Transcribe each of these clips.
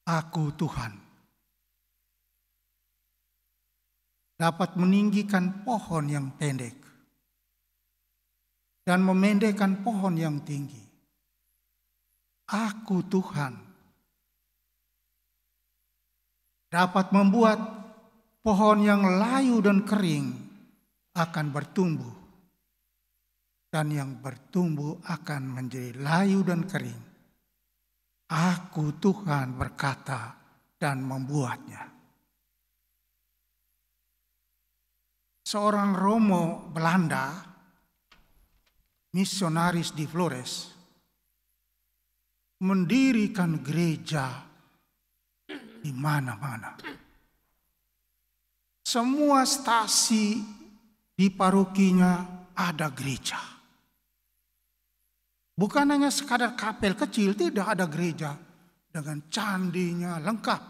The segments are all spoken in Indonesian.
Aku Tuhan, dapat meninggikan pohon yang pendek dan memendekkan pohon yang tinggi. Aku Tuhan, dapat membuat pohon yang layu dan kering akan bertumbuh, dan yang bertumbuh akan menjadi layu dan kering. Aku Tuhan berkata dan membuatnya. Seorang Romo Belanda, misionaris di Flores, mendirikan gereja di mana-mana. Semua stasi di parokinya ada gereja. Bukan hanya sekadar kapel kecil, tidak, ada gereja dengan candinya lengkap.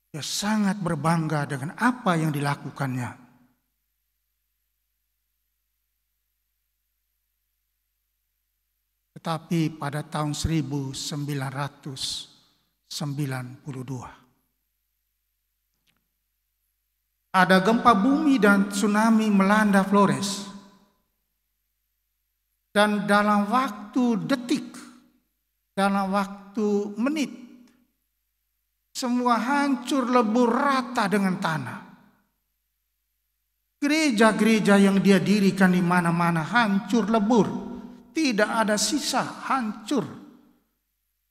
Dia sangat berbangga dengan apa yang dilakukannya. Tetapi pada tahun 1992, ada gempa bumi dan tsunami melanda Flores. Dan dalam waktu detik, dalam waktu menit, semua hancur lebur rata dengan tanah. Gereja-gereja yang dia dirikan di mana-mana hancur lebur. Tidak ada sisa, hancur.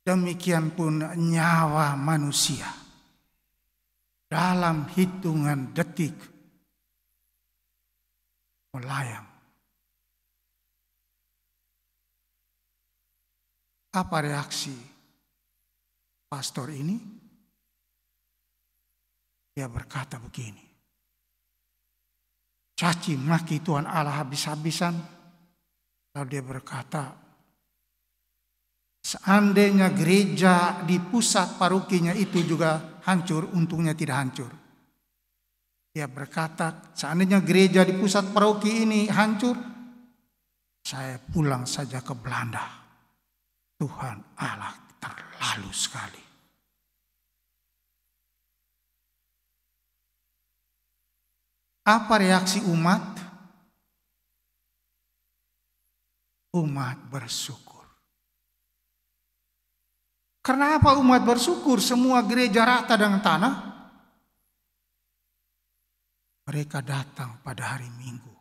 Demikian pun nyawa manusia. Dalam hitungan detik melayang. Apa reaksi pastor ini? Dia berkata begini, caci maki Tuhan Allah habis-habisan. Lalu dia berkata, seandainya gereja di pusat parokinya itu juga hancur, untungnya tidak hancur. Dia berkata, seandainya gereja di pusat paroki ini hancur, saya pulang saja ke Belanda. Tuhan Allah terlalu sekali. Apa reaksi umat? Umat bersyukur. Kenapa umat bersyukur? Semua gereja rata dengan tanah. Mereka datang pada hari Minggu.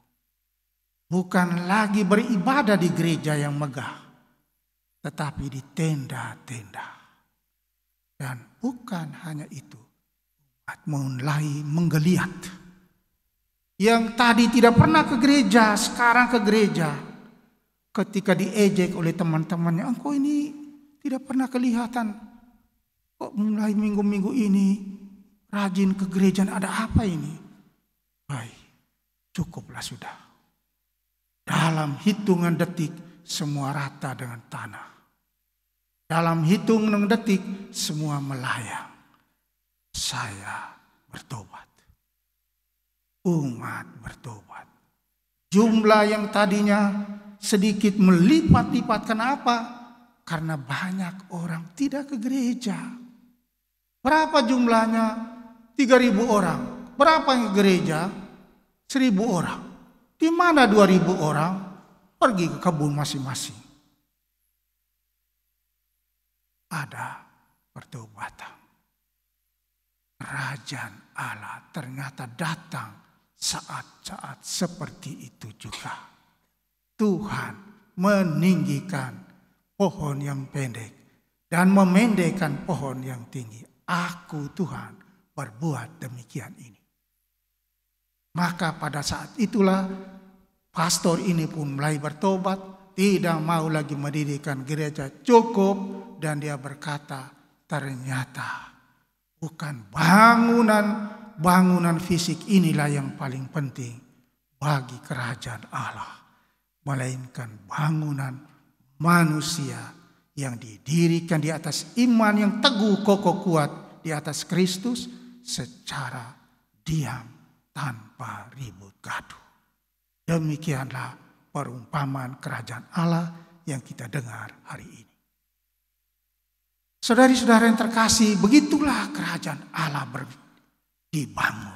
Bukan lagi beribadah di gereja yang megah, tetapi di tenda-tenda. Dan bukan hanya itu, umat mulai menggeliat. Yang tadi tidak pernah ke gereja, sekarang ke gereja. Ketika diejek oleh teman-temannya, engkau ini tidak pernah kelihatan. Kok mulai minggu-minggu ini rajin ke gereja, ada apa ini? Baik, cukuplah sudah. Dalam hitungan detik semua rata dengan tanah. Dalam hitungan detik semua melayang. Saya bertobat. Umat bertobat. Jumlah yang tadinya sedikit melipat-lipat. Kenapa? Karena banyak orang tidak ke gereja. Berapa jumlahnya? 3.000 orang. Berapa yang ke gereja? 1.000 orang. Di mana 2.000 orang? Pergi ke kebun masing-masing. Ada pertobatan. Kerajaan Allah ternyata datang saat-saat seperti itu juga. Tuhan meninggikan pohon yang pendek dan memendekkan pohon yang tinggi. Aku Tuhan berbuat demikian ini. Maka pada saat itulah pastor ini pun mulai bertobat. Tidak mau lagi mendirikan gereja, cukup. Dan dia berkata, ternyata bukan bangunan fisik inilah yang paling penting bagi kerajaan Allah. Melainkan bangunan manusia yang didirikan di atas iman yang teguh, kokoh, kuat di atas Kristus secara diam tanpa ribut gaduh. Demikianlah perumpamaan kerajaan Allah yang kita dengar hari ini. Saudari-saudara yang terkasih, begitulah kerajaan Allah dibangun.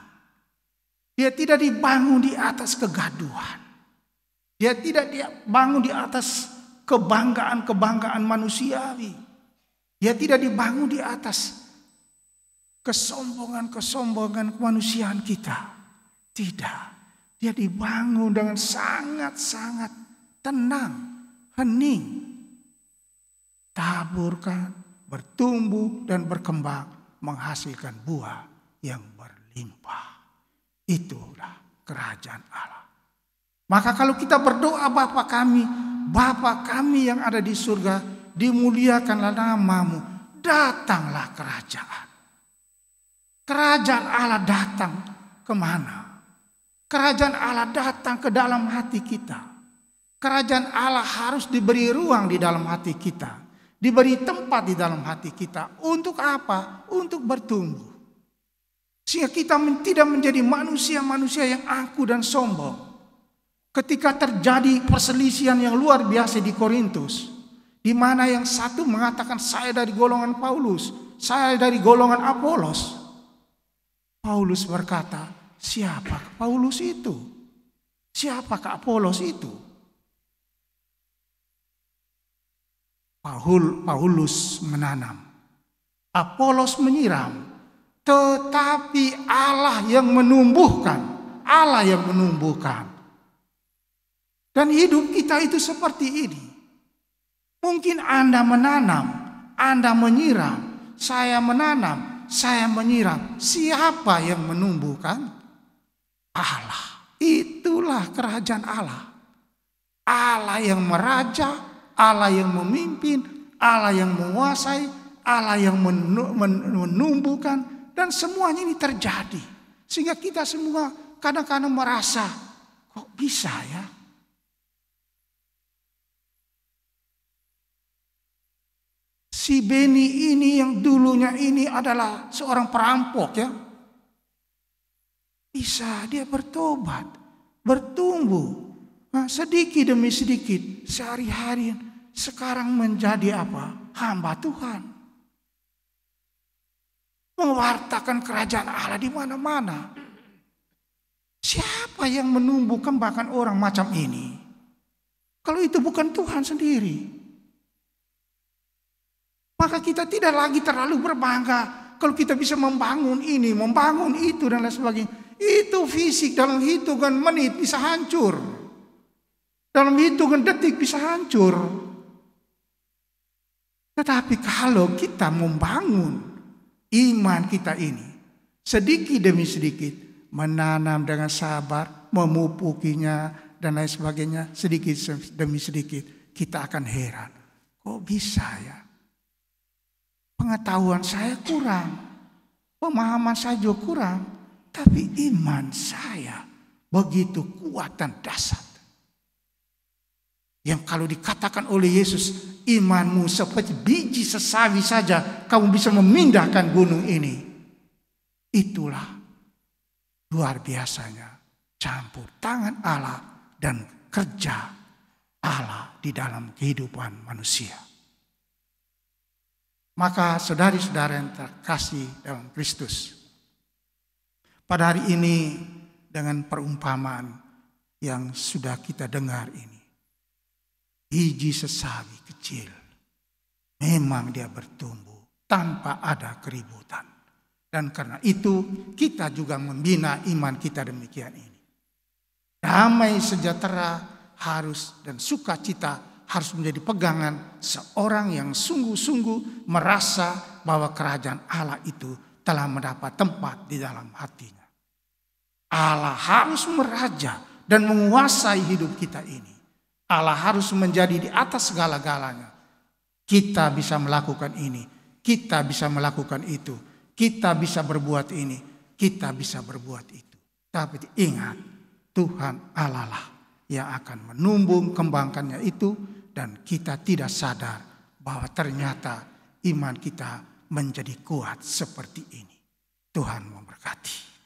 Dia tidak dibangun di atas kegaduhan. Dia tidak dibangun di atas kebanggaan-kebanggaan manusiawi. Dia tidak dibangun di atas kesombongan-kesombongan kemanusiaan kita. Tidak. Dia dibangun dengan sangat-sangat tenang, hening. Taburkan, bertumbuh dan berkembang, menghasilkan buah yang berlimpah. Itulah kerajaan Allah. Maka kalau kita berdoa, Bapa kami yang ada di surga, dimuliakanlah namamu, datanglah kerajaan. Kerajaan Allah datang kemana? Kerajaan Allah datang ke dalam hati kita. Kerajaan Allah harus diberi ruang di dalam hati kita. Diberi tempat di dalam hati kita. Untuk apa? Untuk bertumbuh. Sehingga kita tidak menjadi manusia-manusia yang angkuh dan sombong. Ketika terjadi perselisihan yang luar biasa di Korintus, di mana yang satu mengatakan saya dari golongan Paulus, saya dari golongan Apolos. Paulus berkata, siapa Paulus itu? Siapakah Apolos itu? Paulus menanam, Apolos menyiram, tetapi Allah yang menumbuhkan, Allah yang menumbuhkan. Dan hidup kita itu seperti ini. Mungkin Anda menanam, Anda menyiram, saya menanam, saya menyiram. Siapa yang menumbuhkan? Allah. Itulah kerajaan Allah. Allah yang meraja, Allah yang memimpin, Allah yang menguasai, Allah yang menumbuhkan. Dan semuanya ini terjadi. Sehingga kita semua kadang-kadang merasa, kok bisa ya? Si Beni ini yang dulunya ini adalah seorang perampok ya. Bisa dia bertobat, bertumbuh. Nah, sedikit demi sedikit, sehari-hari sekarang menjadi apa? Hamba Tuhan. Mewartakan kerajaan Allah di mana-mana. Siapa yang menumbuh kembangkan orang macam ini? Kalau itu bukan Tuhan sendiri. Maka kita tidak lagi terlalu berbangga kalau kita bisa membangun ini, membangun itu dan lain sebagainya. Itu fisik dalam hitungan menit bisa hancur. Dalam hitungan detik bisa hancur. Tetapi kalau kita membangun iman kita ini, sedikit demi sedikit, menanam dengan sabar, memupukinya dan lain sebagainya, sedikit demi sedikit, kita akan heran. Kok bisa ya? Pengetahuan saya kurang, pemahaman saya juga kurang, tapi iman saya begitu kuat dan dahsyat. Yang kalau dikatakan oleh Yesus, imanmu seperti biji sesawi saja, kamu bisa memindahkan gunung ini. Itulah luar biasanya campur tangan Allah dan kerja Allah di dalam kehidupan manusia. Maka saudari-saudara yang terkasih dalam Kristus, pada hari ini dengan perumpamaan yang sudah kita dengar ini, biji sesawi kecil, memang dia bertumbuh tanpa ada keributan. Dan karena itu kita juga membina iman kita demikian ini. Damai sejahtera harus dan sukacita harus menjadi pegangan seorang yang sungguh-sungguh merasa bahwa kerajaan Allah itu telah mendapat tempat di dalam hatinya. Allah harus meraja dan menguasai hidup kita ini. Allah harus menjadi di atas segala-galanya. Kita bisa melakukan ini, kita bisa melakukan itu, kita bisa berbuat ini, kita bisa berbuat itu. Tapi ingat, Tuhan Allah lah yang akan menumbuh kembangkannya itu. Dan kita tidak sadar bahwa ternyata iman kita menjadi kuat seperti ini. Tuhan memberkati.